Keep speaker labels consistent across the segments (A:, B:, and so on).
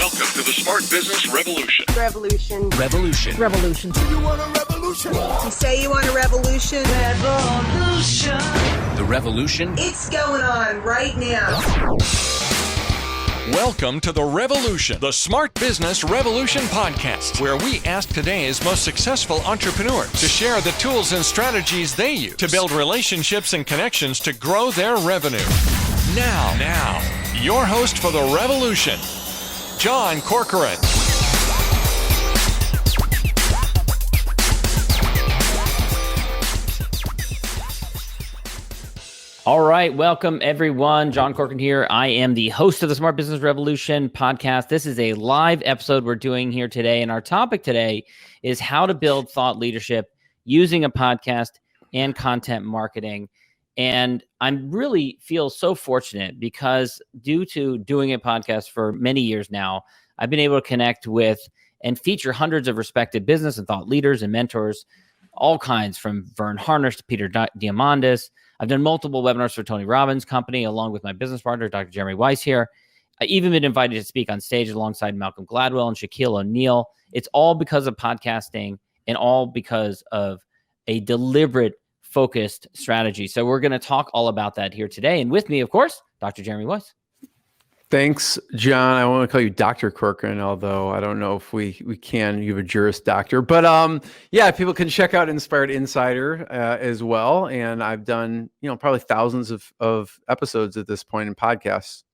A: Welcome to the Smart Business Revolution.
B: Revolution.
C: Revolution.
B: Revolution.
D: You want a revolution?
B: You say you want a revolution?
C: Revolution. The revolution.
B: It's going on right now.
A: Welcome to The Revolution, the Smart Business Revolution podcast, where we ask today's most successful entrepreneurs to share the tools and strategies they use to build relationships and connections to grow their revenue. Now, your host for The Revolution, John Corcoran.
E: All right. Welcome, everyone. John Corcoran here. I am the host of the Smart Business Revolution podcast. This is a live episode we're doing here today. And our topic today is how to build thought leadership using a podcast and content marketing. And I really feel so fortunate because due to doing a podcast for many years now, I've been able to connect with and feature hundreds of respected business and thought leaders and mentors, all kinds, from Vern Harnish to Peter Diamandis. I've done multiple webinars for Tony Robbins' company, along with my business partner, Dr. Jeremy Weisz here. I've even been invited to speak on stage alongside Malcolm Gladwell and Shaquille O'Neal. It's all because of podcasting and all because of a deliberate, focused strategy. So we're going to talk all about that here today. And with me, of course, Dr. Jeremy Weisz.
F: Thanks, John. I want to call you Dr. Corcoran, although I don't know if we can. You have a Juris Doctor. But yeah, people can check out Inspired Insider as well. And I've done, probably thousands of episodes at this point in podcasts.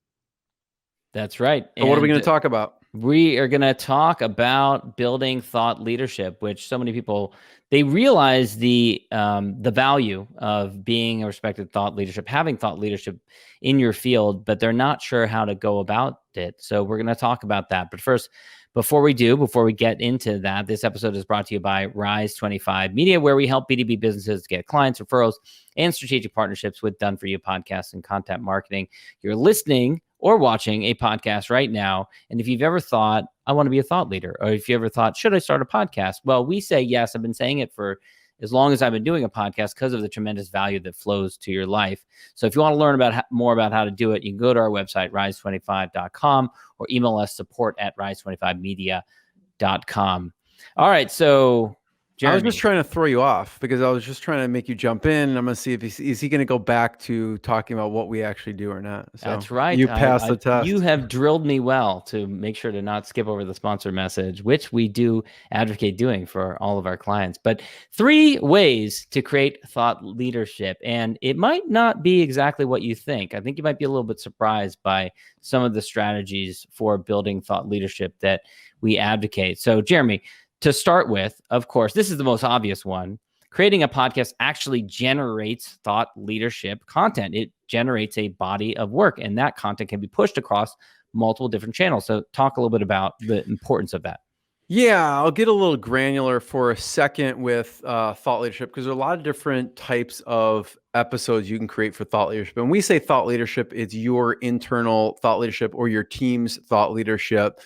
E: That's right.
F: So what are we going to talk about?
E: We are going to talk about building thought leadership, which so many people, they realize the value of being a respected thought leadership, having thought leadership in your field, but they're not sure how to go about it. So we're going to talk about that. But first, before we get into that, this episode is brought to you by Rise25 Media, where we help B2B businesses get clients, referrals, and strategic partnerships with done-for-you podcasts and content marketing. You're listening or watching a podcast right now. And if you've ever thought, I want to be a thought leader, or if you ever thought, should I start a podcast? Well, we say yes. I've been saying it for as long as I've been doing a podcast because of the tremendous value that flows to your life. So if you want to learn more about how to do it, you can go to our website, rise25.com, or email us support@rise25media.com. All right. So Jeremy.
F: I was just trying to throw you off because I was just trying to make you jump in. And I'm going to see if is he going to go back to talking about what we actually do or not. So
E: that's right.
F: You passed the test.
E: You have drilled me well to make sure to not skip over the sponsor message, which we do advocate doing for all of our clients. But 3 ways to create thought leadership. And it might not be exactly what you think. I think you might be a little bit surprised by some of the strategies for building thought leadership that we advocate. So Jeremy, to start with, of course, this is the most obvious one. Creating a podcast actually generates thought leadership content. It generates a body of work, and that content can be pushed across multiple different channels. So talk a little bit about the importance of that.
F: Yeah, I'll get a little granular for a second with thought leadership, because there are a lot of different types of episodes you can create for thought leadership. And when we say thought leadership, it's your internal thought leadership or your team's thought leadership.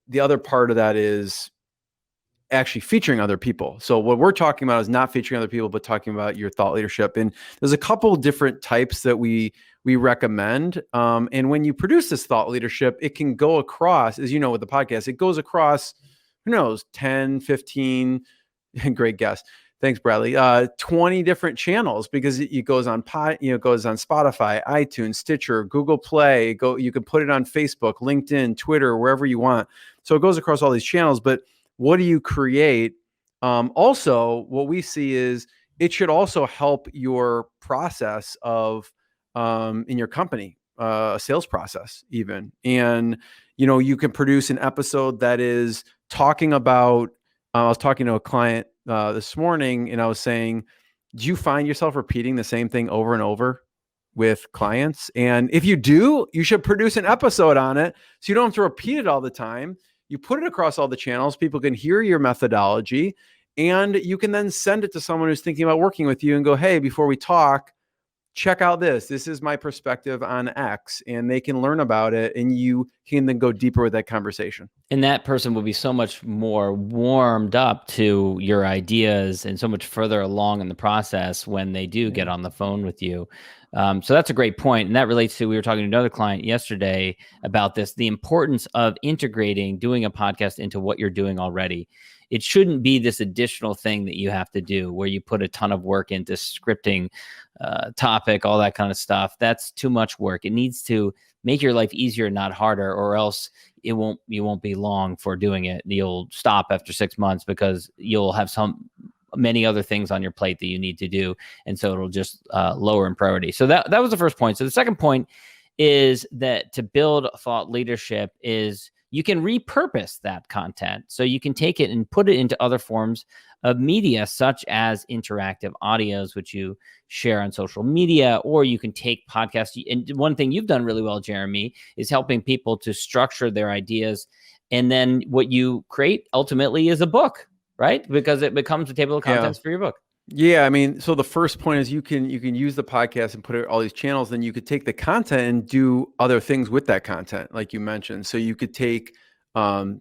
F: The other part of that is actually featuring other people. So what we're talking about is not featuring other people, but talking about your thought leadership. And there's a couple different types that we recommend. And when you produce this thought leadership, it can go across, as you know, with the podcast, it goes across, 10, 15, great guess. Thanks, Bradley. 20 different channels, because it goes on goes on Spotify, iTunes, Stitcher, Google Play. You can put it on Facebook, LinkedIn, Twitter, wherever you want. So it goes across all these channels. But what do you create? Also, what we see is it should also help your process of in your company, a sales process even. And you can produce an episode that is talking about. I was talking to a client this morning, and I was saying, do you find yourself repeating the same thing over and over with clients? And if you do, you should produce an episode on it so you don't have to repeat it all the time. You put it across all the channels. People can hear your methodology, and you can then send it to someone who's thinking about working with you and go, hey, before we talk, check out this. This is my perspective on X, and they can learn about it, and you can then go deeper with that conversation.
E: And that person will be so much more warmed up to your ideas and so much further along in the process when they do get on the phone with you. So that's a great point. And that relates to, we were talking to another client yesterday about this, the importance of integrating doing a podcast into what you're doing already. It shouldn't be this additional thing that you have to do where you put a ton of work into scripting, topic, all that kind of stuff. That's too much work. It needs to make your life easier, not harder, or else you won't be long for doing it. You'll stop after 6 months because you'll have many other things on your plate that you need to do. And so it'll just lower in priority. So that was the first point. So the second point is that to build thought leadership is you can repurpose that content. So you can take it and put it into other forms of media, such as interactive audios, which you share on social media, or you can take podcasts. And one thing you've done really well, Jeremy, is helping people to structure their ideas. And then what you create ultimately is a book, right? Because it becomes a table of contents for your book.
F: Yeah, I mean, so the first point is you can use the podcast and put it all these channels. Then you could take the content and do other things with that content, like you mentioned. So you could take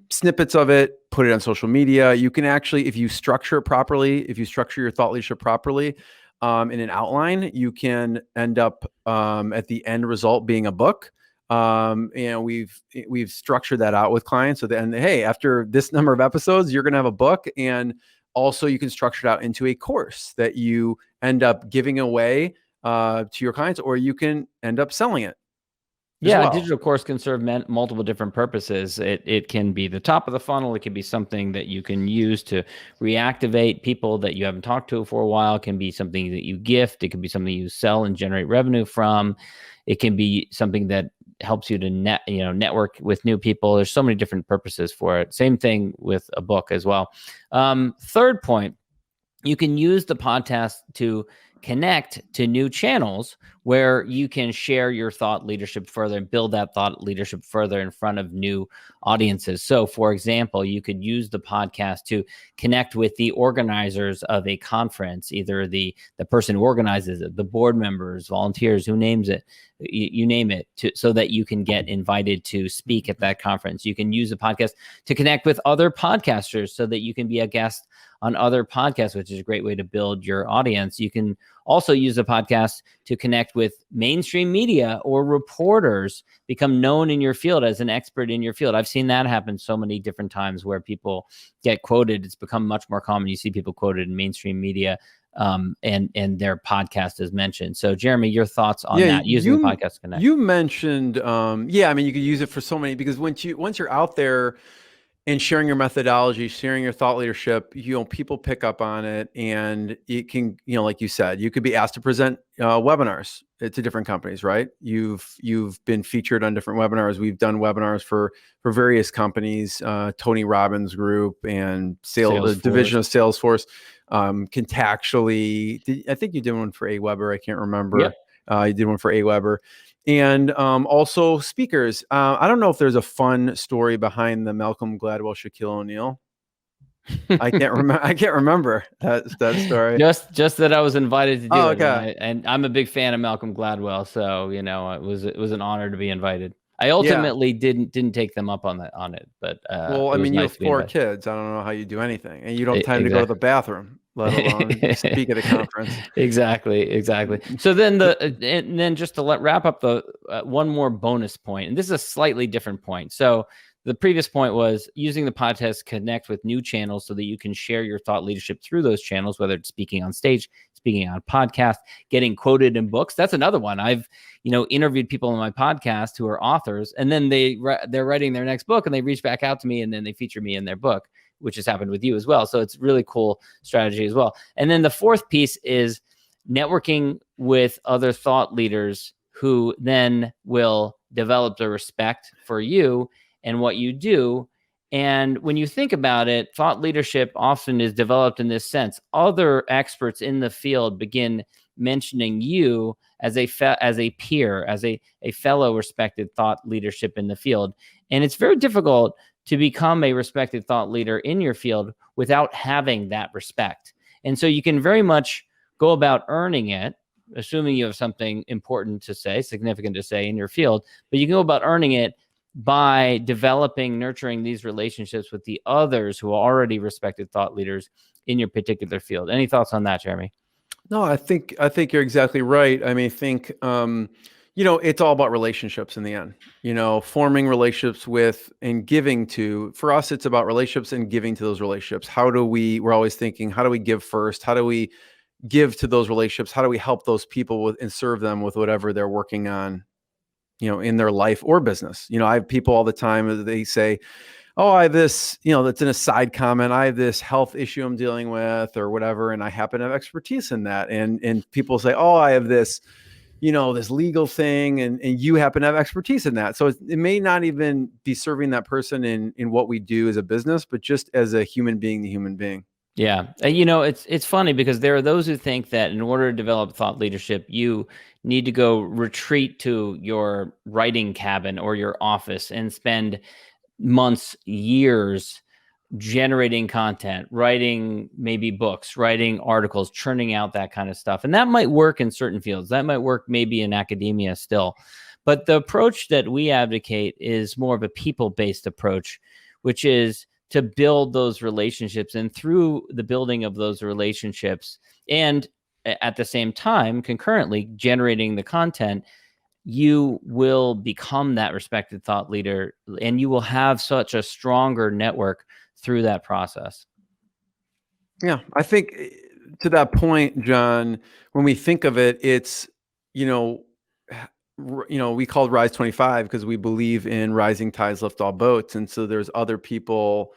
F: snippets of it, put it on social media. You can actually, if you structure it properly, if you structure your thought leadership properly in an outline, you can end up at the end result being a book. And we've structured that out with clients. So then, hey, after this number of episodes, you're going to have a book. And also you can structure it out into a course that you end up giving away to your clients, or you can end up selling it.
E: Yeah, a digital course can serve multiple different purposes. It can be the top of the funnel. It can be something that you can use to reactivate people that you haven't talked to for a while. It can be something that you gift. It can be something you sell and generate revenue from. It can be something that helps you to network with new people. There's so many different purposes for it. Same thing with a book as well. Third point, you can use the podcast to connect to new channels where you can share your thought leadership further and build that thought leadership further in front of new audiences. So, for example, you could use the podcast to connect with the organizers of a conference, either the person who organizes it, the board members, volunteers, who names it, you name it, so that you can get invited to speak at that conference. You can use the podcast to connect with other podcasters so that you can be a guest on other podcasts, which is a great way to build your audience. You can also use a podcast to connect with mainstream media or reporters, become known in your field as an expert in your field. I've seen that happen so many different times where people get quoted. It's become much more common. You see people quoted in mainstream media and their podcast is mentioned. So Jeremy, your thoughts on that, using the podcast to connect? You
F: mentioned, I mean, you could use it for so many, because once you're out there and sharing your methodology, sharing your thought leadership, people pick up on it, and it can, like you said, you could be asked to present webinars to different companies, right? You've been featured on different webinars. We've done webinars for various companies, Tony Robbins Group and Salesforce. Division of Salesforce. Contactually, I think you did one for AWeber. I can't remember.
E: Yep.
F: You did one for AWeber. And also speakers. I don't know if there's a fun story behind the Malcolm Gladwell, Shaquille O'Neal. I can't remember that story.
E: Just that I was invited to do it.
F: Okay.
E: And I'm a big fan of Malcolm Gladwell, so it was an honor to be invited. I ultimately didn't take them up on it, but
F: well, I mean, you have 4 kids. I don't know how you do anything, and you don't have time to go to the bathroom, let alone speak at a conference.
E: Exactly. So then just to wrap up the one more bonus point, and this is a slightly different point. So the previous point was using the podcast to connect with new channels so that you can share your thought leadership through those channels, whether it's speaking on stage, speaking on podcast, getting quoted in books. That's another one. I've, interviewed people on my podcast who are authors, and then they're writing their next book and they reach back out to me and then they feature me in their book, which has happened with you as well. So it's really cool strategy as well. And then the fourth piece is networking with other thought leaders who then will develop the respect for you and what you do. And when you think about it, thought leadership often is developed in this sense. Other experts in the field begin mentioning you as a peer, as a fellow respected thought leadership in the field. And it's very difficult to become a respected thought leader in your field without having that respect. And so you can very much go about earning it, assuming you have something important to say, significant to say in your field, but you can go about earning it by nurturing these relationships with the others who are already respected thought leaders in your particular field. Any thoughts on that, Jeremy?
F: No, I think you're exactly right. I mean, it's all about relationships in the end. Forming relationships with and giving to. For us, it's about relationships and giving to those relationships. We're always thinking, how do we give first? How do we give to those relationships? How do we help those people and serve them with whatever they're working on, in their life or business? I have people all the time, they say, oh, I have this, that's in a side comment, I have this health issue I'm dealing with or whatever, and I happen to have expertise in that. And people say, oh, I have this, this legal thing, and you happen to have expertise in that. So it may not even be serving that person in what we do as a business, but just as a human being to human being.
E: Yeah. It's funny because there are those who think that in order to develop thought leadership, you need to go retreat to your writing cabin or your office and spend months, years generating content, writing maybe books, writing articles, churning out that kind of stuff. And that might work in certain fields. That might work maybe in academia still. But the approach that we advocate is more of a people-based approach, which is to build those relationships. And through the building of those relationships and at the same time, concurrently generating the content, you will become that respected thought leader, and you will have such a stronger network through that process.
F: Yeah, I think to that point, John, when we think of it, it's, we called Rise25 because we believe in rising tides lift all boats. And so there's other people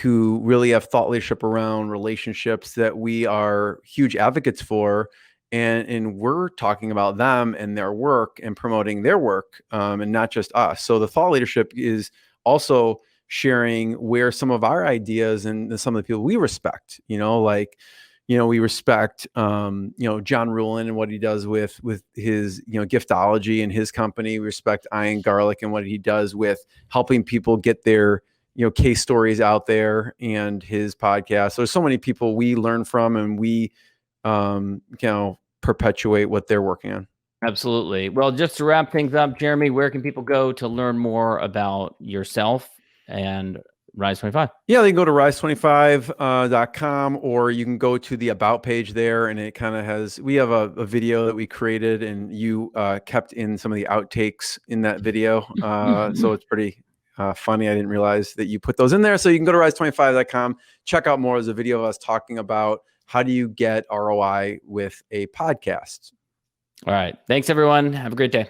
F: who really have thought leadership around relationships that we are huge advocates for. And we're talking about them and their work and promoting their work, and not just us. So the thought leadership is also sharing where some of our ideas and some of the people we respect, we respect, John Ruhlin and what he does with his, giftology and his company. We respect Ian Garlic and what he does with helping people get their, case stories out there, and his podcast. There's so many people we learn from, and we, perpetuate what they're working on.
E: Absolutely. Well, just to wrap things up, Jeremy, where can people go to learn more about yourself and Rise25?
F: Yeah, they can go to rise25.com, or you can go to the About page there, and it kind of we have a video that we created, and you kept in some of the outtakes in that video. So it's pretty funny. I didn't realize that you put those in there. So you can go to rise25.com, check out more. There's a video of us talking about how do you get ROI with a podcast.
E: All right. Thanks, everyone. Have a great day.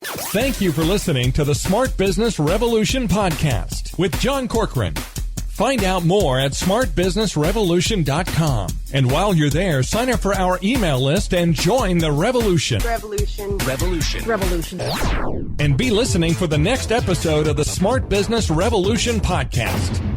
A: Thank you for listening to the Smart Business Revolution podcast with John Corcoran. Find out more at smartbusinessrevolution.com. And while you're there, sign up for our email list and join the revolution.
C: Revolution.
A: And be listening for the next episode of the Smart Business Revolution podcast.